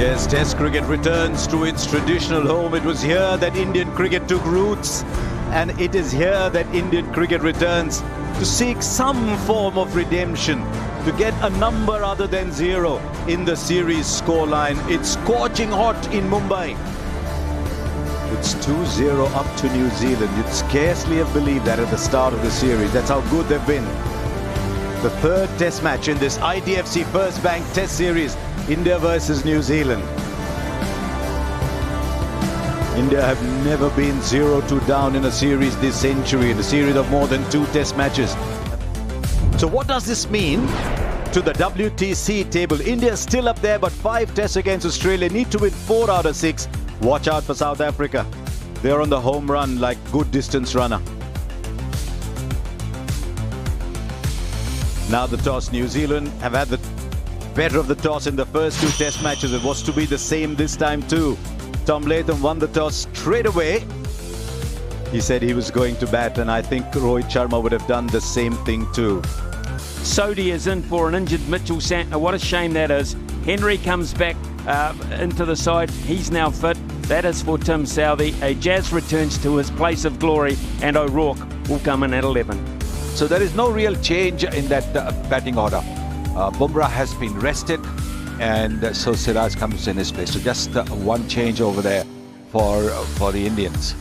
Yes, Test cricket returns to its traditional home. It was here that Indian cricket took roots, and it is here that Indian cricket returns to seek some form of redemption, to get a number other than 0 in the series scoreline. It's scorching hot in Mumbai. It's 2-0 up to New Zealand. You'd scarcely have believed that at the start of the series. That's how good they've been. The third test match in this IDFC First Bank Test Series, India versus New Zealand. India have never been 0-2 down in a series this century, in a series of more than 2 test matches. So what does this mean to the WTC table? India's still up there, but 5 tests against Australia, need to win 4 out of 6. Watch out for South Africa. They're on the home run like good distance runner. Now the toss. New Zealand have had the better of the toss in the first 2 test matches. It was to be the same this time too. Tom Latham won the toss straight away. He said he was going to bat, and I think Rohit Sharma would have done the same thing too. Sodhi is in for an injured Mitchell Santner. What a shame that is. Henry comes back into the side. He's now fit. That is for Tim Southee. Jazz returns to his place of glory, and O'Rourke will come in at 11. So there is no real change in that batting order. Bumrah has been rested, and so Siraj comes in his place. So just one change over there for the Indians.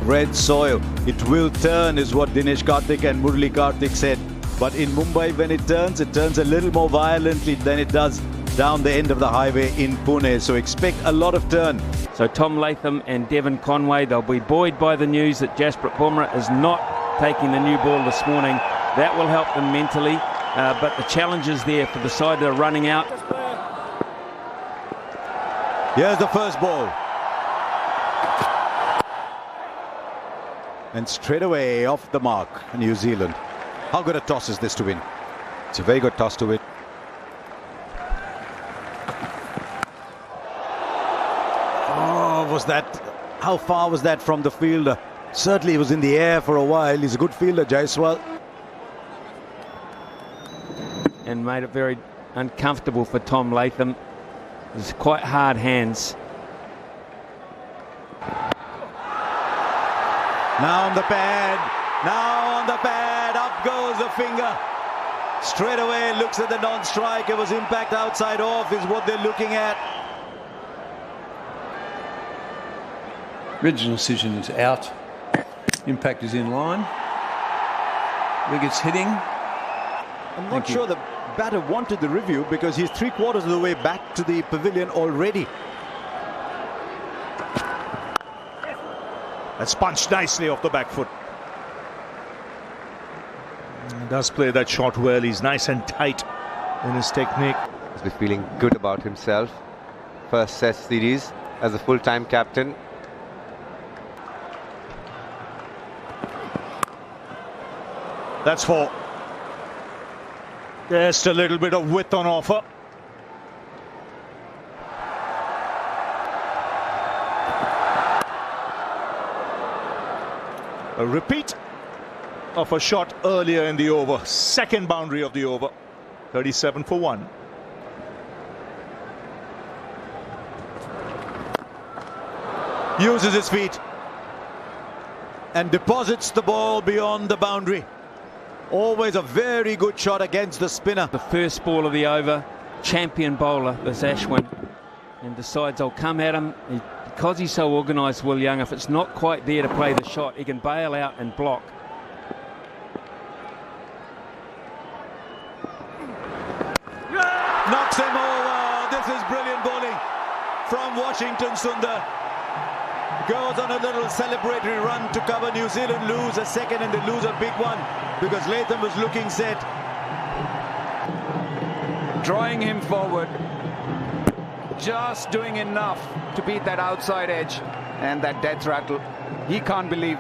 Red soil, it will turn, is what Dinesh Karthik and Murali Karthik said. But in Mumbai, when it turns a little more violently than it does down the end of the highway in Pune. So expect a lot of turn. So Tom Latham and Devon Conway, they'll be buoyed by the news that Jasprit Bumrah is not taking the new ball this morning. That will help them mentally. But the challenge is there for the side that are running out. Here's the first ball. And straight away off the mark, New Zealand. How good a toss is this to win? It's a very good toss to win. Oh, was that... How far was that from the fielder? Certainly he was in the air for a while. He's a good fielder, Jaiswal. And made it very uncomfortable for Tom Latham. It's quite hard hands. Now on the pad. Now on the pad. Up goes the finger. Straight away looks at the non-strike. It was impact outside off is what they're looking at. Original decision is out. Impact is in line. Wicket's hitting. I'm not sure the batter wanted the review because he's 3/4 of the way back to the pavilion already. That's punched nicely off the back foot. He does play that shot well. He's nice and tight in his technique. He's been feeling good about himself. First Test series as a full-time captain. That's 4. Just a little bit of width on offer. A repeat of a shot earlier in the over. Second boundary of the over. 37 for 1. Uses his feet and deposits the ball beyond the boundary. Always a very good shot against the spinner. The first ball of the over, champion bowler, this Ashwin, and decides I'll come at him. Because he's so organised, Will Young, if it's not quite there to play the shot, he can bail out and block. Knocks him over. This is brilliant bowling from Washington Sundar. Goes on a little celebratory run to cover. New Zealand lose a second, and they lose a big one because Latham was looking set. Drawing him forward, just doing enough to beat that outside edge and that death rattle. He can't believe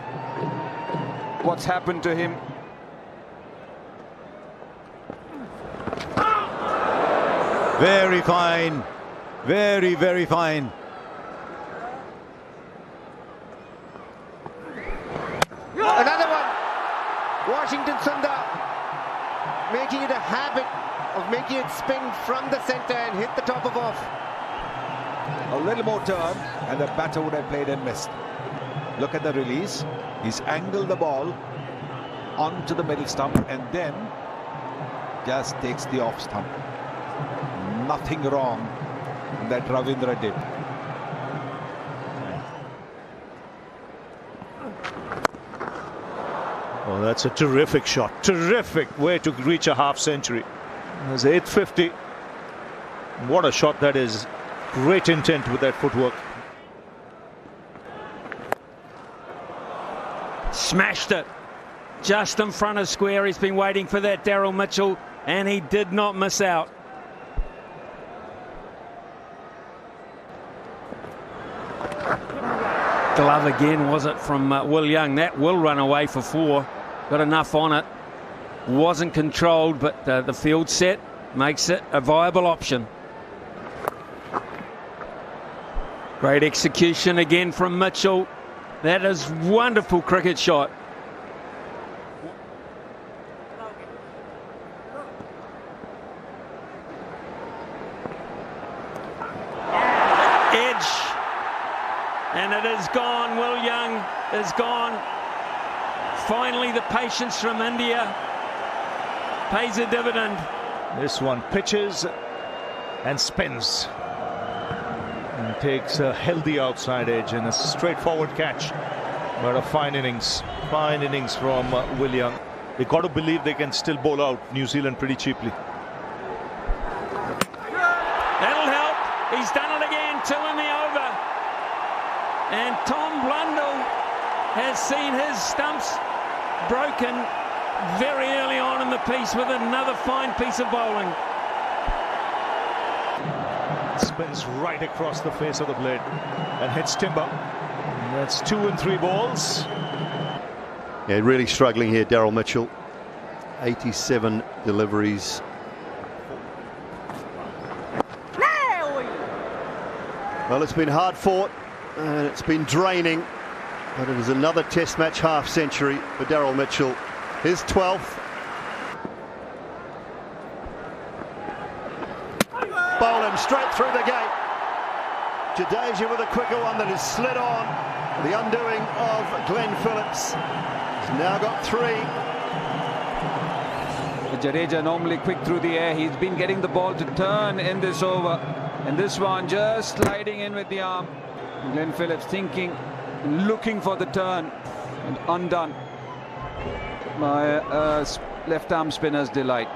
what's happened to him. Very fine. Very, very fine. Another one. Washington Sundar making it a habit of making it spin from the center and hit the top of off. a little more turn, and the batter would have played and missed. Look at the release. He's angled the ball onto the middle stump and then just takes the off stump. Nothing wrong that Ravindra did. Oh, that's a terrific shot. Terrific way to reach a half century. There's 850. What a shot that is. Great intent with that footwork. Smashed it. Just in front of square. He's been waiting for that, Daryl Mitchell, and he did not miss out. Glove again, was it, from Will Young? That will run away for 4. Got enough on it. Wasn't controlled, but the field set makes it a viable option. Great execution again from Mitchell. That is wonderful cricket shot. Edge. And it is gone. Will Young is gone. Finally, the patience from India pays a dividend. This one pitches and spins. And takes a healthy outside edge and a straightforward catch. But a fine innings from Will Young. They got to believe they can still bowl out New Zealand pretty cheaply. That'll help. He's done it again. 2 in the over. And Tom Blundell has seen his stumps broken very early on in the piece with another fine piece of bowling. Spins right across the face of the blade and hits timber. And that's 2 and 3 balls. Yeah, really struggling here, Daryl Mitchell. 87 deliveries. Well, it's been hard fought and it's been draining, but it is another Test match half century for Daryl Mitchell, his 12th. Bowl him straight through the gate. Jadeja with a quicker one that has slid on. The undoing of Glenn Phillips. He's now got 3. Jadeja normally quick through the air. He's been getting the ball to turn in this over. And this one just sliding in with the arm. Glenn Phillips thinking, looking for the turn, and undone by left arm spinner's delight.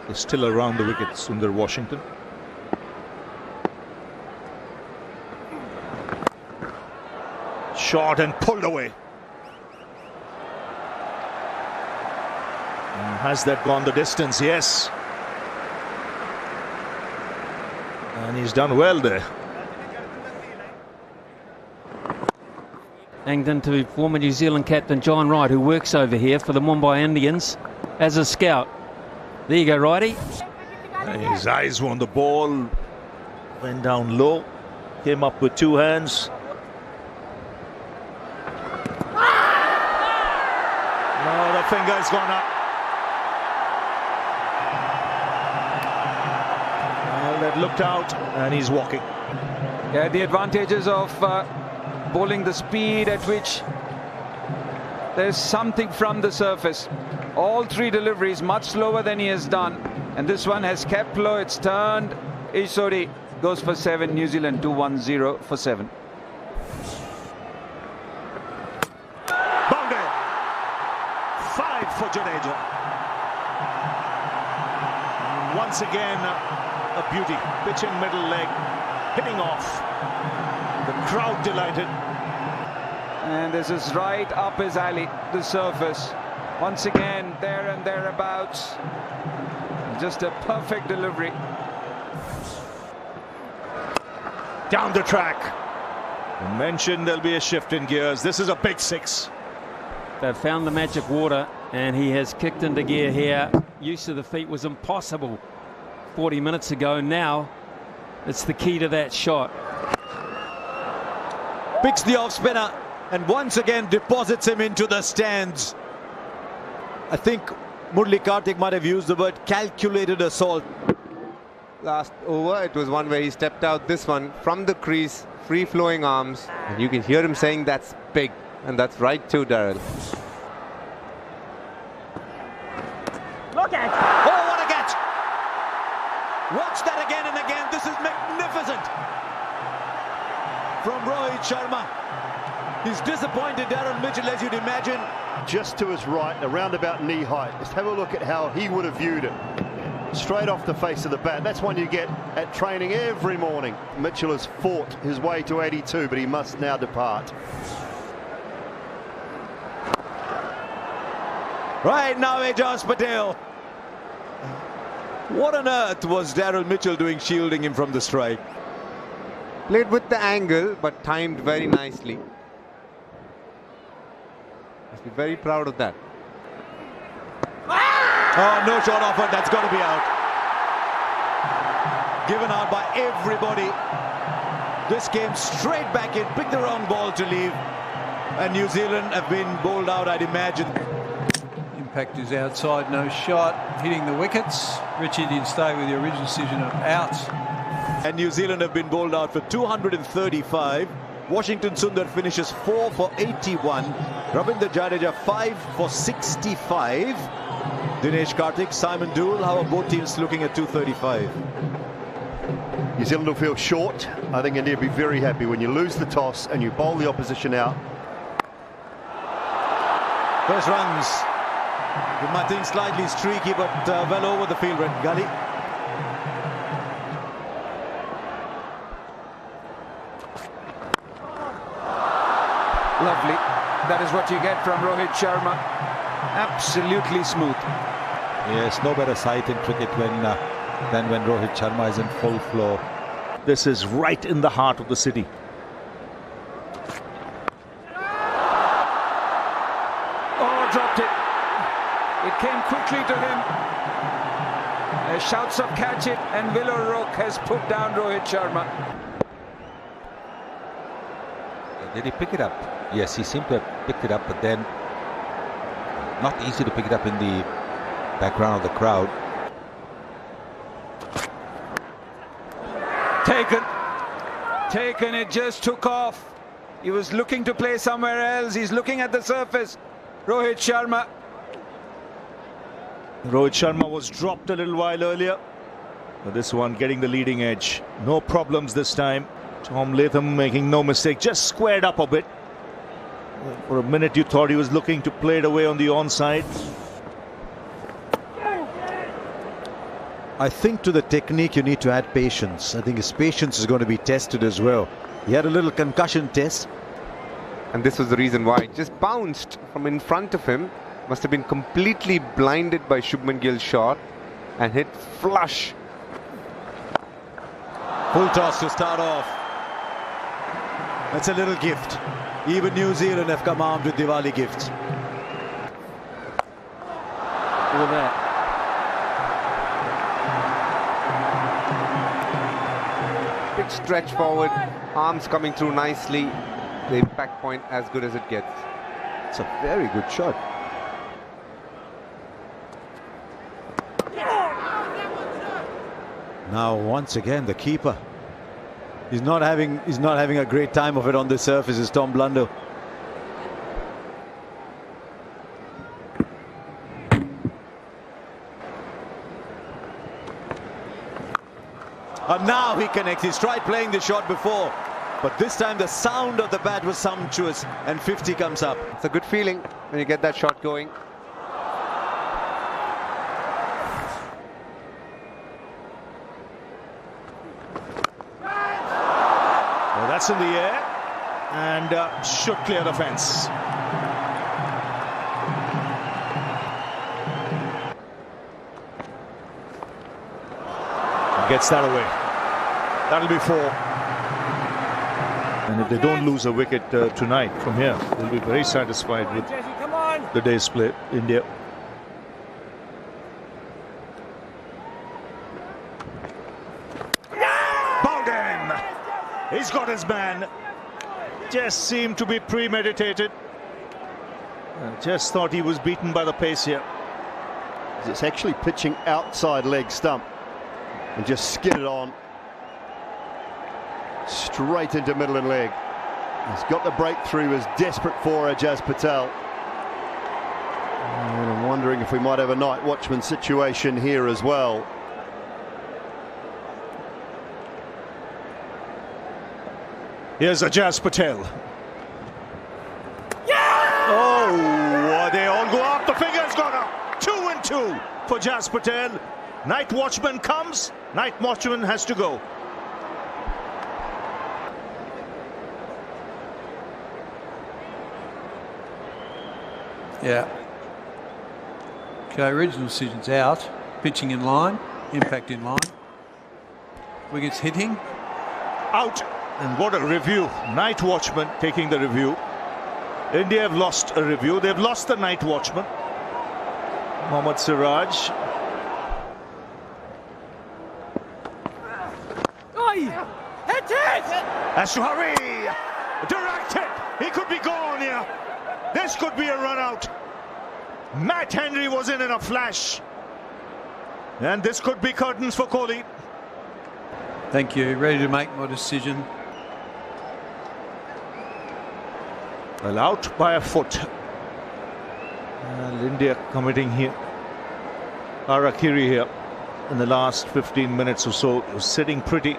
They're still around the wicket, Sundar Washington. Shot and pulled away. And has that gone the distance? Yes. And he's done well there. Hanged into former New Zealand captain John Wright, who works over here for the Mumbai Indians as a scout. There you go, Righty. His eyes were on the ball. Went down low. Came up with 2 hands. No, the finger's gone up. Well, that looked out, and he's walking. Yeah, the advantages of bowling the speed at which there's something from the surface. All 3 deliveries much slower than he has done, and this one has kept low. It's turned. Ishori goes for 7. New Zealand 2-1-0 for 7. Boundary. 5 for Jadeja. And once again, a beauty. Pitch in middle leg, hitting off. The crowd delighted. And this is right up his alley, the surface. Once again, there and thereabouts. Just a perfect delivery. Down the track. You mentioned there'll be a shift in gears. This is a big 6. They've found the magic water, and he has kicked into gear here. Use of the feet was impossible 40 minutes ago. Now it's the key to that shot. Picks the off spinner and once again deposits him into the stands. I think Murali Karthik might have used the word calculated assault. last over. It was one where he stepped out. This one from the crease, free-flowing arms. And you can hear him saying that's big. And that's right too, Daryl. Look at! Oh, what a catch! Watch that again and again. This is magnificent. From Rohit Sharma. He's disappointed Darren Mitchell, as you'd imagine. Just to his right, around about knee height. Just have a look at how he would have viewed it. Straight off the face of the bat. That's one you get at training every morning. Mitchell has fought his way to 82, but he must now depart. Right now, Ajaz Patel. What on earth was Daryl Mitchell doing shielding him from the strike? Played with the angle, but timed very nicely. Must be very proud of that. Oh, no shot offered. That's got to be out. Given out by everybody. This came straight back in. Picked the wrong ball to leave. And New Zealand have been bowled out, I'd imagine. Impact is outside, no shot. Hitting the wickets. Richie did stay with the original decision of out. And New Zealand have been bowled out for 235. Washington Sundar finishes 4 for 81. Ravindra Jadeja 5 for 65. Dinesh Karthik, Simon Dewell, how are both teams looking at 235? New Zealand will feel short. I think India will be very happy when you lose the toss and you bowl the opposition out. First runs. I think slightly streaky, but well over the field, Red Gully. Lovely. That is what you get from Rohit Sharma. Absolutely smooth. Yes, no better sight in cricket than when Rohit Sharma is in full flow. This is right in the heart of the city. Oh, dropped it. It came quickly to him. Shouts of catch it, and Willow Roke has put down Rohit Sharma. Did he pick it up? Yes, he seemed to have picked it up, but then not easy to pick it up in the background of the crowd. Taken, it just took off. He was looking to play somewhere else. He's looking at the surface. Rohit Sharma. Rohit Sharma was dropped a little while earlier. But this one getting the leading edge. No problems this time. Tom Latham making no mistake. Just squared up a bit. For a minute you thought he was looking to play it away on the onside. I think to the technique you need to add patience. I think his patience is going to be tested as well. He had a little concussion test. And this was the reason why. It just bounced from in front of him. Must have been completely blinded by Shubman Gill's shot and hit flush. Full toss to start off. That's a little gift. Even New Zealand have come armed with Diwali gifts. Look at that. Big stretch forward, arms coming through nicely. The impact point as good as it gets. It's a very good shot. Now once again the keeper. He's not having a great time of it on the surface, is Tom Blunder. And now he connects. He's tried playing the shot before, but this time the sound of the bat was sumptuous, and 50 comes up. It's a good feeling when you get that shot going. Well, that's in the air and should clear the fence. Gets that away. That'll be 4. And if they don't lose a wicket tonight from here, they'll be very satisfied with the day's play. India. Bowden! He's got his man. Just seemed to be premeditated. Just thought he was beaten by the pace here. It's actually pitching outside leg stump. and just skid it on straight into middle and leg. He's got the breakthrough, is desperate for Ajaz Patel. And I'm wondering if we might have a night watchman situation here as well. Here's Ajaz Patel. Yeah! Oh, they all go up. The figure's gone up. 2 and 2 for Ajaz Patel. Night watchman comes. Night watchman has to go. Yeah. Okay, original decision's out. Pitching in line, impact in line. Wickets hitting. Out. And what a review. Night watchman taking the review. India have lost a review. They've lost the night watchman. Mohammad Siraj. Hit it! Has to hurry. Direct hit. He could be gone here. This could be a run out. Matt Henry was in a flash. And this could be curtains for Kohli. Thank you. Ready to make my decision. Well, out by a foot. And India committing here. Harakiri here in the last 15 minutes or so. It was sitting pretty.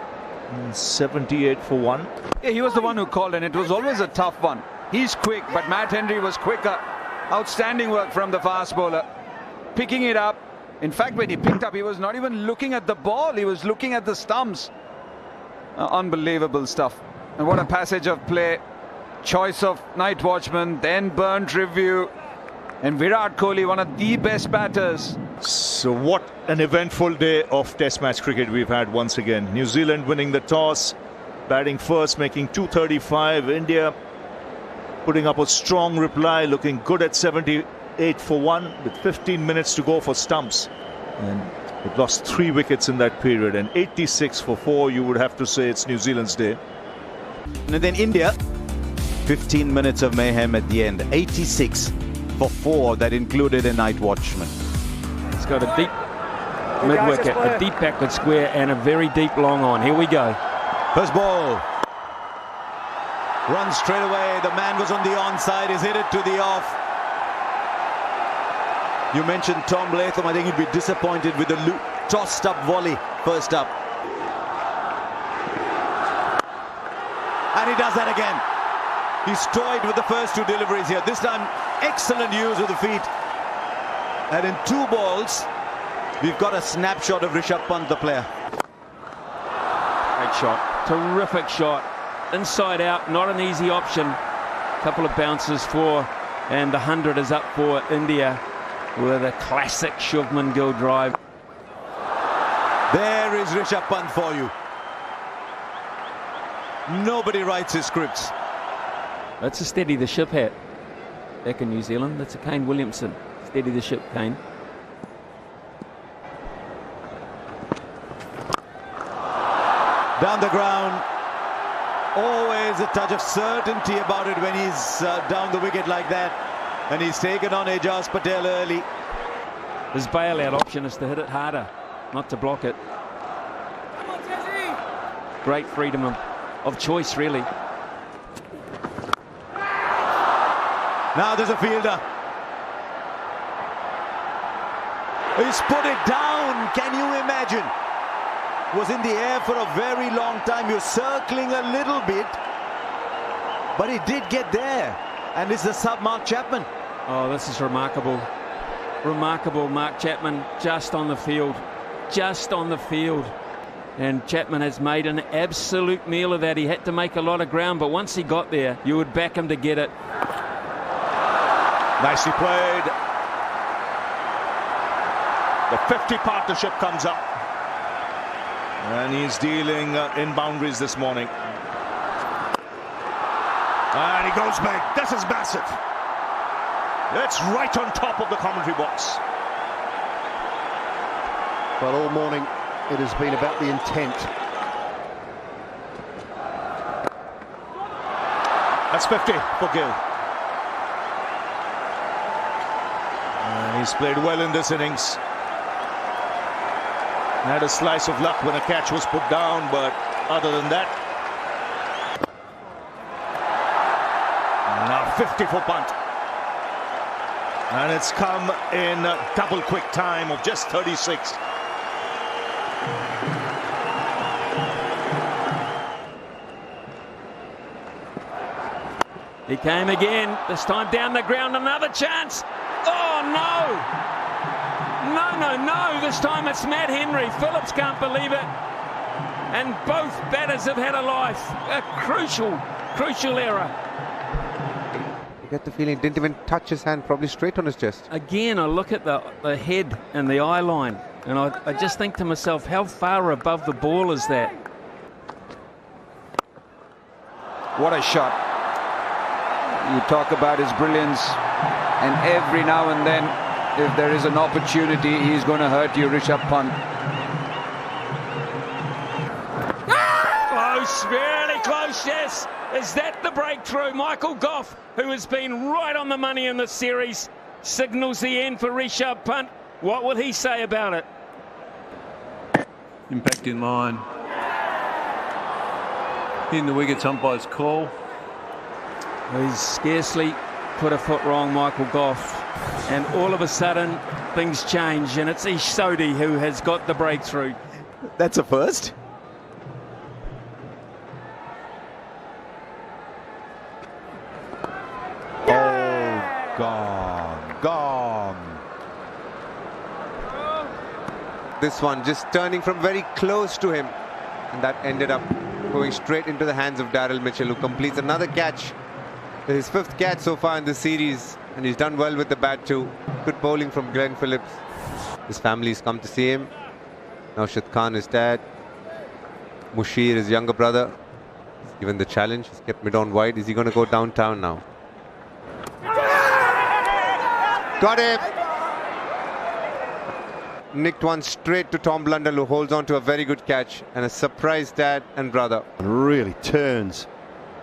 78 for 1. Yeah, he was the one who called, and it was always a tough one. He's quick, but Matt Henry was quicker. Outstanding work from the fast bowler. Picking it up. In fact, when he picked up, he was not even looking at the ball. He was looking at the stumps. Unbelievable stuff. And what a passage of play. Choice of night watchman, then burnt review. And Virat Kohli, one of the best batters. So what an eventful day of Test match cricket we've had once again. New Zealand winning the toss, batting first, making 235. India putting up a strong reply, looking good at 78 for 1 with 15 minutes to go for stumps. And it lost 3 wickets in that period. And 86 for 4, you would have to say it's New Zealand's day. And then India, 15 minutes of mayhem at the end. 86 for 4, that included a night watchman. He's got a deep mid-wicket, a deep backward square and a very deep long on. Here we go. First ball. Runs straight away. The man was on the onside. He's hit it to the off. You mentioned Tom Latham. I think he'd be disappointed with the tossed up volley first up. And he does that again. He's toyed with the first 2 deliveries here. This time, excellent use of the feet. And in 2 balls, we've got a snapshot of Rishabh Pant, the player. Great shot. Terrific shot. Inside out, not an easy option. Couple of bounces for, and the 100 is up for India with a classic Shubman Gill drive. There is Rishabh Pant for you. Nobody writes his scripts. That's a steady the ship hat back in New Zealand. That's a Kane Williamson. Steady the ship, Kane. Down the ground. Always a touch of certainty about it when he's down the wicket like that. And he's taken on Ajaz Patel early. His bailout option is to hit it harder, not to block it. Great freedom of choice, really. Now there's a fielder. He's put it down. Can you imagine? Was in the air for a very long time. You're circling a little bit, but he did get there. And it's the sub Mark Chapman. Oh, this is remarkable. Remarkable. Mark Chapman just on the field. Just on the field. And Chapman has made an absolute meal of that. He had to make a lot of ground, but once he got there, you would back him to get it. Nicely played. The 50 partnership comes up. And he's dealing in boundaries this morning. And he goes back. This is massive. That's right on top of the commentary box. But all morning it has been about the intent. That's 50 for Gill. And he's played well in this innings. Had a slice of luck when a catch was put down, but other than that, now 50 for punt. And it's come in double quick time of just 36. He came again, this time down the ground, another chance. Oh, no! No, this time it's Matt Henry. Phillips can't believe it. And both batters have had a life. A crucial error. You get the feeling he didn't even touch his hand, probably straight on his chest. Again, I look at the head and the eye line, and I just think to myself, how far above the ball is that? What a shot. You talk about his brilliance, and every now and then, if there is an opportunity, he's going to hurt you, Rishabh Pant. Close, really close, yes. Is that the breakthrough? Michael Goff, who has been right on the money in this series, signals the end for Rishabh Pant. What will he say about it? Impact in line. In the wickets, umpire's call. He's scarcely put a foot wrong, Michael Goff. And all of a sudden, things change, and it's Ish Sodhi who has got the breakthrough. That's a first. Oh, gone. This one just turning from very close to him, and that ended up going straight into the hands of Daryl Mitchell, who completes another catch. His 5th catch so far in the series, and he's done well with the bat too. Good bowling from Glenn Phillips. His family's come to see him. Naushad Khan, his dad. Mushir, his younger brother. He's given the challenge. He's kept mid-on wide. Is he going to go downtown now? Got him! Nicked one straight to Tom Blundell, who holds on to a very good catch, and a surprised dad and brother. Really turns,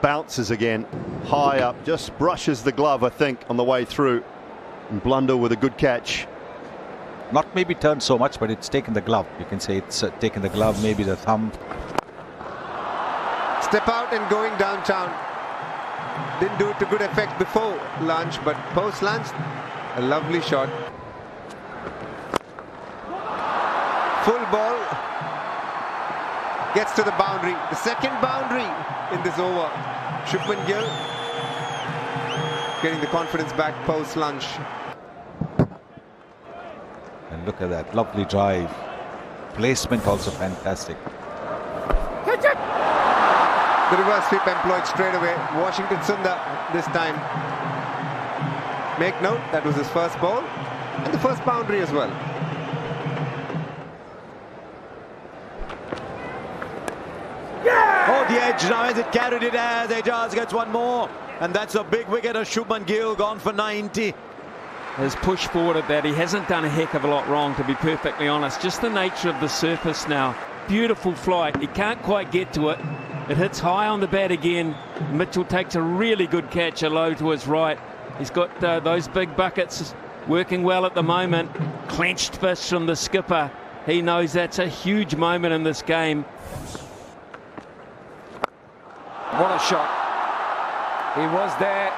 bounces again, high up, just brushes the glove, I think, on the way through. And Blundell with a good catch. Not maybe turned so much, but it's taken the glove. You can say it's taken the glove, maybe the thumb. Step out and going downtown. Didn't do it to good effect before lunch, but post lunch, a lovely shot. Full ball. Gets to the boundary. The second boundary in this over. Shubman Gill getting the confidence back post lunch. And look at that, lovely drive. Placement also fantastic. The reverse sweep employed straight away. Washington Sundar this time. Make note, that was his first ball and the first boundary as well. Oh, the edge now as it carried it as Ajaz gets one more. And that's a big wicket of Shubman Gill, gone for 90. Has pushed forward at that. He hasn't done a heck of a lot wrong, to be perfectly honest. Just the nature of the surface now. Beautiful flight. He can't quite get to it. It hits high on the bat again. Mitchell takes a really good catch, a low to his right. He's got those big buckets working well at the moment. Clenched fist from the skipper. He knows that's a huge moment in this game. What a shot. He was there,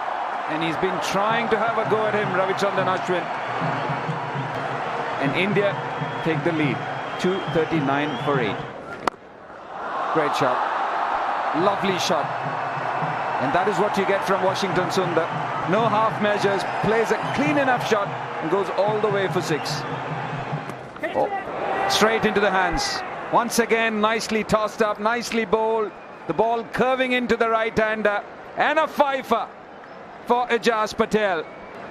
and he's been trying to have a go at him, Ravichandran Ashwin. And India take the lead, 239 for 8. Great shot. Lovely shot. And that is what you get from Washington Sundar. No half measures, plays a clean enough shot and goes all the way for 6. Oh, straight into the hands. Once again, nicely tossed up, nicely bowled. The ball curving into the right-hander. And a fifer for Ajaz Patel.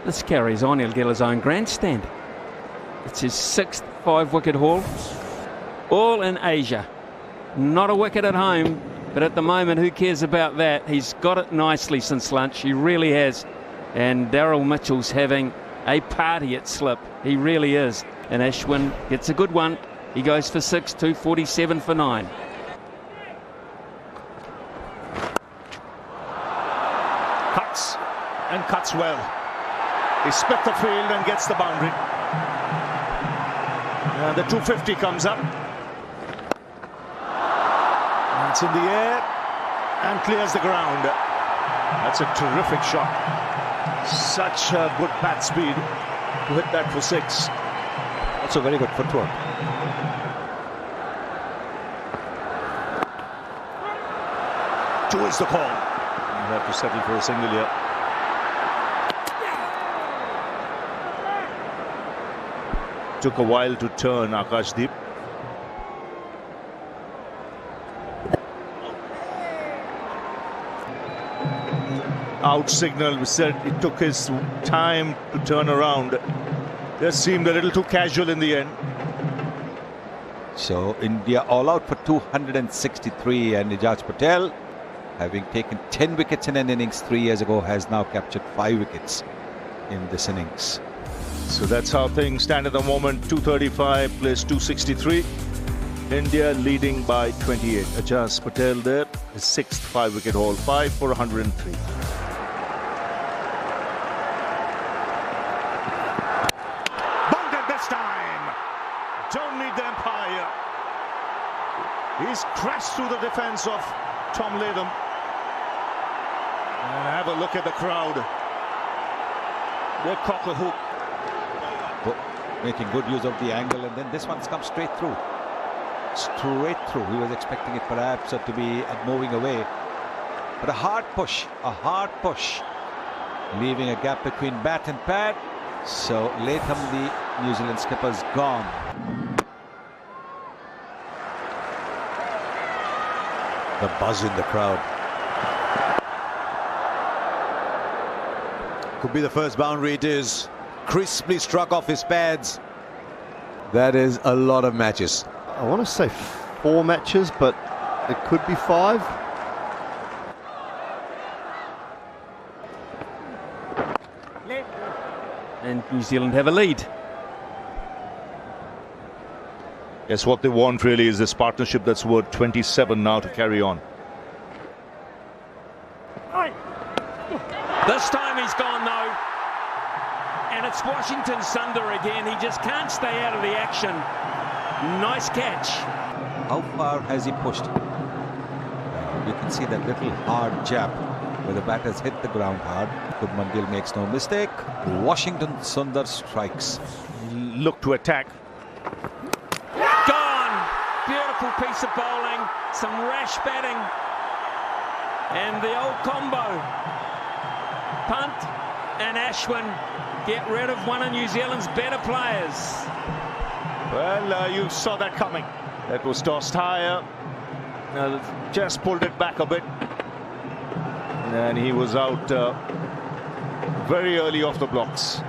This carries on. He'll get his own grandstand. It's his 6th 5-wicket haul. All in Asia. Not a wicket at home, but at the moment, who cares about that? He's got it nicely since lunch. He really has. And Daryl Mitchell's having a party at slip. He really is. And Ashwin gets a good one. He goes for 6, 247 for 9. Cuts, and cuts well. He split the field and gets the boundary. The 250 comes up. Gets in the air and clears the ground. That's a terrific shot. Such a good bat speed to hit that for 6. Also very good footwork. Two is the call. You have to settle for a single here. Took a while to turn, Akashdeep. Out signal. We said it took his time to turn around. Just seemed a little too casual in the end. So India all out for 263, and Nijaz Patel, having taken 10 wickets in an innings 3 years ago, has now captured 5 wickets in this innings. So that's how things stand at the moment. 235 plays 263. India leading by 28. Ajaz Patel there, his 6th 5-wicket haul, 5 for 103. Bunted this time. Don't need the umpire. He's crashed through the defence of Tom Latham. And have a look at the crowd. They're cock a hoop. Making good use of the angle, and then this one's come straight through. Straight through. He was expecting it perhaps to be moving away. But a hard push, leaving a gap between bat and pad. So Latham, the New Zealand skipper's gone. The buzz in the crowd. Could be the first boundary. It is. Crisply struck off his pads. That is a lot of matches. I want to say 4 matches, but it could be 5. And New Zealand have a lead. Yes, what they want really is this partnership that's worth 27 now to carry on. This time he's gone though. And it's Washington Sundar again. He just can't stay out of the action. Nice catch. How far has he pushed? You can see that little hard jab where the bat has hit the ground hard. Shubman Gill makes no mistake. Washington Sundar strikes. Look to attack. Gone. Beautiful piece of bowling. Some rash batting. And the old combo. Punt and Ashwin get rid of one of New Zealand's better players. Well, you saw that coming. That was tossed higher. Just pulled it back a bit. And he was out very early off the blocks.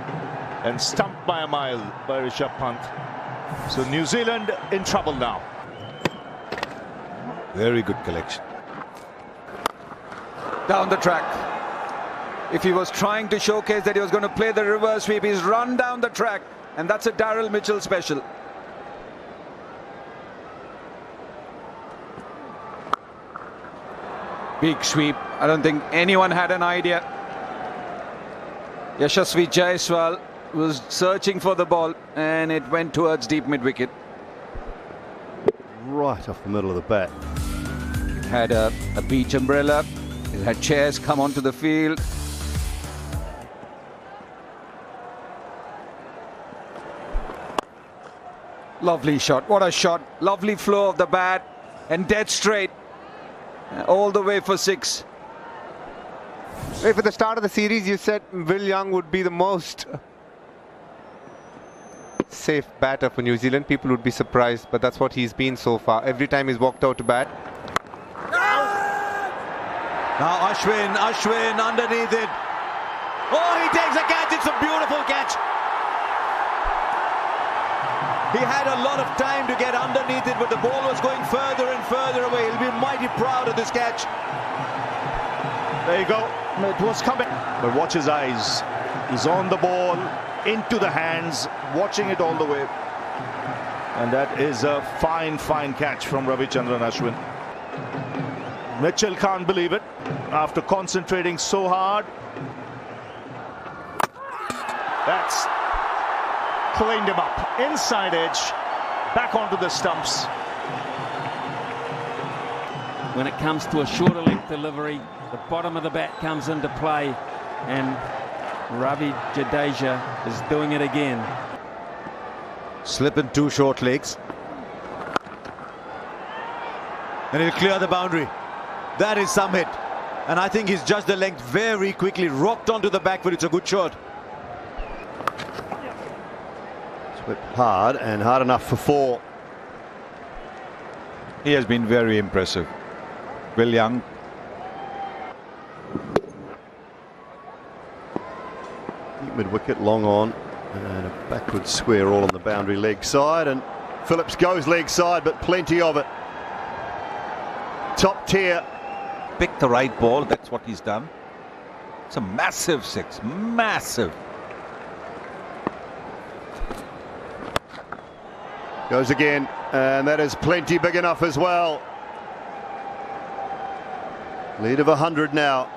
And stumped by a mile by Rishabh Pant. So New Zealand in trouble now. Very good collection. Down the track. If he was trying to showcase that he was going to play the reverse sweep, he's run down the track. And that's a Daryl Mitchell special. Big sweep. I don't think anyone had an idea. Yashasvi Jaiswal was searching for the ball and it went towards deep mid-wicket. Right off the middle of the bat. It had a beach umbrella. It had chairs come onto the field. Lovely shot. What a shot. Lovely flow of the bat and dead straight. All the way for 6. If at the start of the series you said Will Young would be the most safe batter for New Zealand, people would be surprised, but that's what he's been so far. Every time he's walked out to bat. Now Ashwin underneath it. Oh, he takes a catch. It's a beautiful catch. He had a lot of time to get underneath it, but the ball was going further and further away. He'll be mighty proud of this catch. There you go. It was coming. But watch his eyes. He's on the ball, into the hands, watching it all the way. And that is a fine, fine catch from Ravichandran Ashwin. Mitchell can't believe it. After concentrating so hard. That's cleaned him up. Inside edge. Back onto the stumps. when it comes to a shorter length delivery, the bottom of the bat comes into play, and Ravi Jadeja is doing it again. Slipping 2 short legs. And he'll clear the boundary. That is some hit. And I think he's judged the length very quickly, rocked onto the back foot. It's a good shot. Whipped hard and hard enough for 4. He has been very impressive. Will Young. Mid wicket, long on, and a backward square all on the boundary leg side, and Phillips goes leg side, but plenty of it. Top tier. Picked the right ball, that's what he's done. It's a massive 6, massive. Goes again, and that is plenty big enough as well. Lead of 100 now.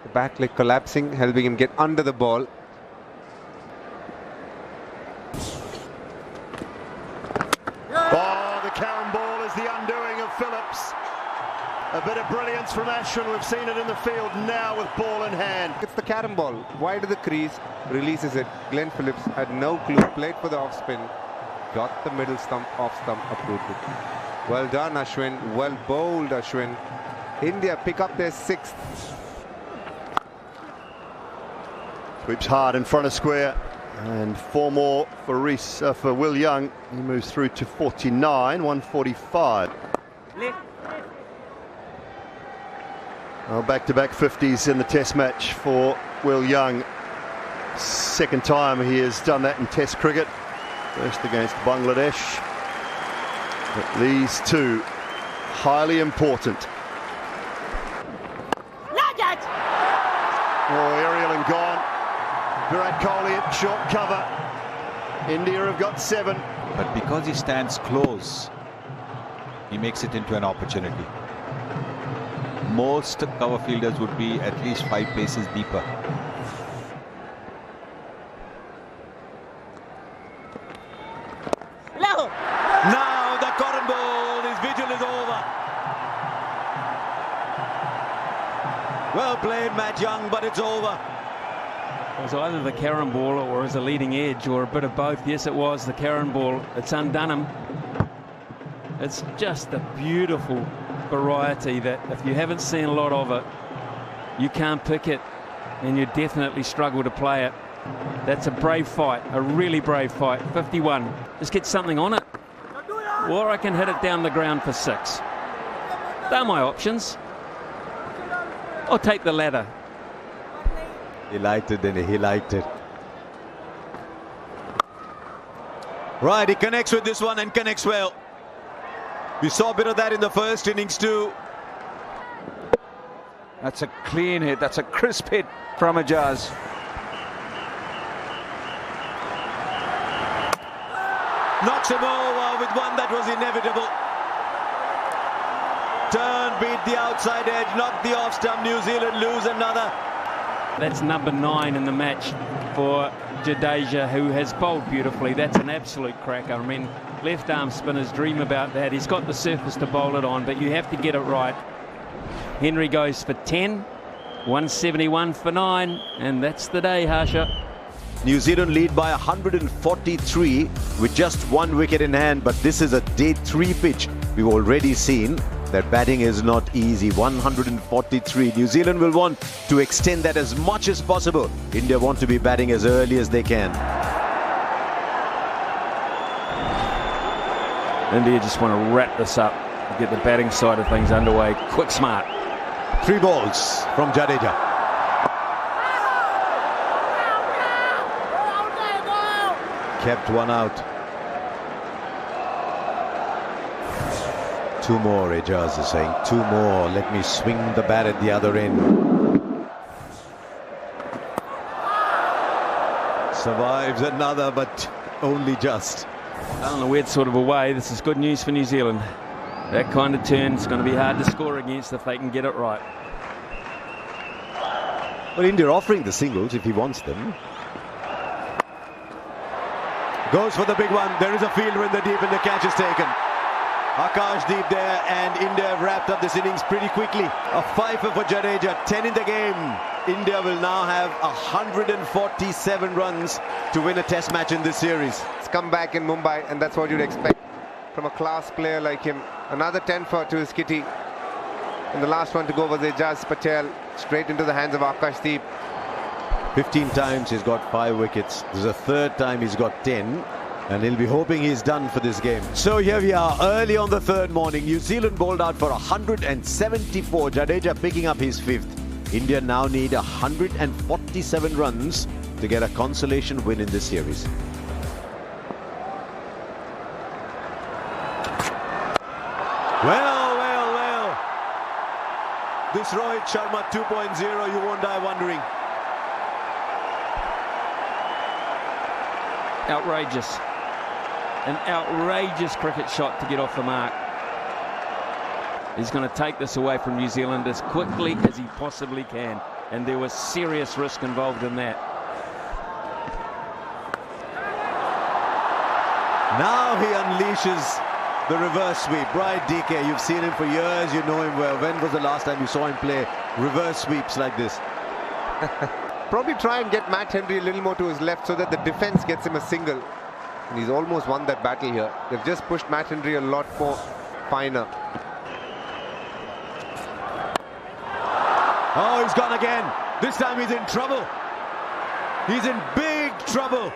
The back leg collapsing, helping him get under the ball. Oh, the Karen ball is the undoing of Phillips. A bit of brilliance from Ashwin. We've seen it in the field now with ball in hand. It's the Karen ball, wide of the crease, releases it. Glenn Phillips had no clue, played for the off spin, got the middle stump, off stump, approved it. Well done, Ashwin. Well bowled, Ashwin. India pick up their 6th. Sweeps hard in front of square, and 4 more for Will Young. He moves through to 49, 145. Well, back-to-back 50s in the Test match for Will Young. Second time he has done that in Test cricket. First against Bangladesh. But these 2 highly important. Oh, aerial and gone. Virat Kohli at short cover. India have got 7. But because he stands close, he makes it into an opportunity. Most cover fielders would be at least 5 paces deeper. No! Now the Coran ball, his vigil is over. Well played, Matt Young, but it's over. It was either the Karen ball or as a leading edge or a bit of both. Yes, it was the Karen ball. It's undone him. It's just a beautiful variety that if you haven't seen a lot of it, you can't pick it, and you definitely struggle to play it. That's a brave fight, a really brave fight. 51. Just get something on it. Or I can hit it down the ground for 6. They're my options. I'll take the ladder. He liked it, didn't he? He liked it. Right, he connects with this one and connects well. We saw a bit of that in the first innings too. That's a clean hit. That's a crisp hit from Ajaz. Knocks him over with one that was inevitable. Turn, beat the outside edge, knock the off stump. New Zealand lose another. That's number 9 in the match for Jadeja, who has bowled beautifully. That's an absolute cracker. I mean, left arm spinners dream about that. He's got the surface to bowl it on, but you have to get it right. Henry goes for 10, 171 for 9, and that's the day, Harsha. New Zealand lead by 143 with just 1 wicket in hand, but this is a day 3 pitch. We've already seen that batting is not easy. 143. New Zealand will want to extend that as much as possible. India want to be batting as early as they can. India just want to wrap this up, get the batting side of things underway. Quick, smart. 3 balls from Jadeja. Kept 1 out. 2 more, Ajaz is saying. 2 more. Let me swing the bat at the other end. Survives another, but only just. Well, in a weird sort of a way, this is good news for New Zealand. That kind of turn is going to be hard to score against if they can get it right. Well, India offering the singles if he wants them. Goes for the big one. There is a fielder in the deep and the catch is taken. Akashdeep there, and India have wrapped up this innings pretty quickly. A fifer for Jadeja, 10 in the game. India will now have 147 runs to win a test match in this series. It's come back in Mumbai, and that's what you'd expect from a class player like him. Another 10 for to his kitty. And the last one to go was Ejaz Patel, straight into the hands of Akashdeep. 15 times he's got 5 wickets. This is the third time he's got 10. And he'll be hoping he's done for this game. So here we are, early on the third morning. New Zealand bowled out for 174. Jadeja picking up his 5th. India now need 147 runs to get a consolation win in this series. Well, well, well. This Rohit Sharma 2.0, you won't die wondering. Outrageous. An outrageous cricket shot to get off the mark. He's going to take this away from New Zealand as quickly as he possibly can. And there was serious risk involved in that. Now he unleashes the reverse sweep. Bright DK, you've seen him for years, you know him well. When was the last time you saw him play reverse sweeps like this? Probably try and get Matt Henry a little more to his left so that the defense gets him a single. And he's almost won that battle here. They've just pushed Matt Henry a lot more finer. Oh, he's gone again. This time he's in trouble. He's in big trouble.